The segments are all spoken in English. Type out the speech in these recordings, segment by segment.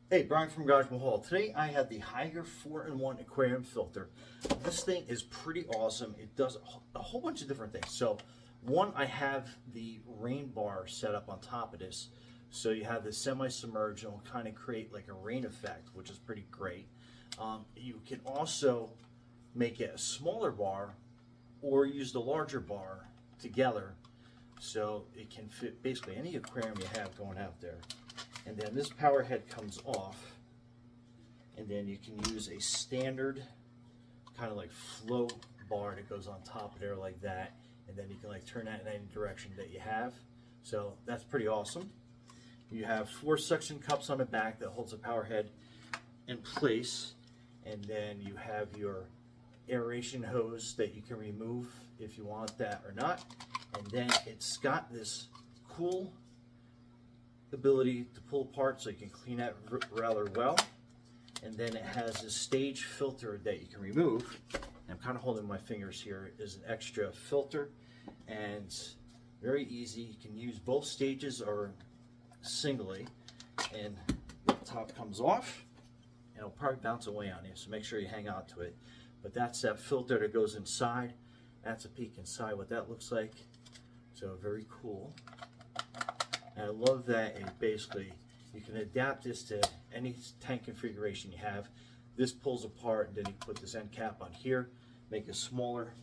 Hey, Brian from Garage Mahal. Today I have the Hygger 4-in-1 aquarium filter. This thing is pretty awesome. It does a whole bunch of different things. So, one, I have the rain bar set up on top of this. So you have this semi-submerged and will kind of create like a rain effect, which is pretty great. You can also make it a smaller bar or use the larger bar together so it can fit basically any aquarium you have going out there. And then this power head comes off, and then you can use a standard kind of like float bar that goes on top of there like that, and then you can like turn that in any direction that you have. So that's pretty awesome. You have 4 suction cups on the back that holds the power head in place, and then you have your aeration hose that you can remove if you want that or not. And then it's got this cool ability to pull apart so you can clean that rather well. And then it has a stage filter that you can remove. I'm kind of holding my fingers here. Is an extra filter, and very easy. You can use both stages or singly, and the top comes off and it'll probably bounce away on you, so make sure you hang on to it. But that's that filter that goes inside. That's a peek inside what that looks like. So very cool. And I love that it basically, you can adapt this to any tank configuration you have. This pulls apart, and then you put this end cap on here, make a smaller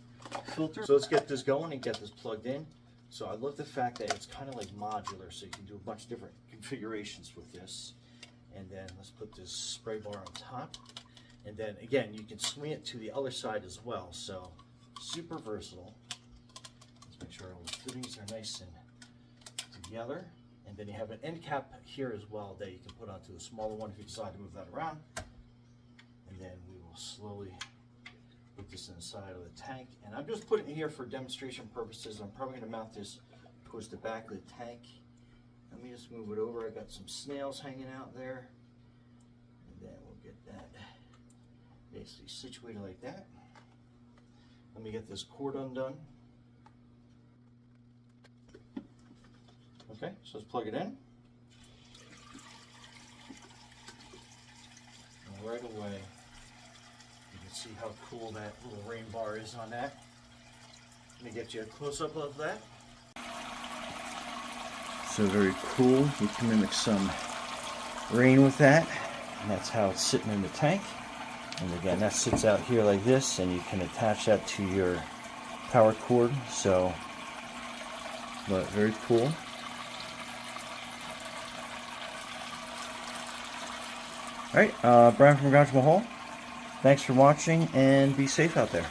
filter. So let's get this going and get this plugged in. So I love the fact that it's kind of like modular, so you can do a bunch of different configurations with this. And then let's put this spray bar on top. And then again, you can swing it to the other side as well. So super versatile. Let's make sure all the fittings are nice and together. And then you have an end cap here as well that you can put onto the smaller one if you decide to move that around. And then we will slowly put this inside of the tank. And I'm just putting it here for demonstration purposes. I'm probably going to mount this towards the back of the tank. Let me just move it over. I got some snails hanging out there. And then we'll get that basically situated like that. Let me get this cord undone. Okay, so let's plug it in. And right away, you can see how cool that little rain bar is on that. Let me get you a close-up of that. So very cool. You can mimic some rain with that. And that's how it's sitting in the tank. And again, that sits out here like this, and you can attach that to your power cord. So, but very cool. All right, Brian from Garage Mahal. Thanks for watching, and be safe out there.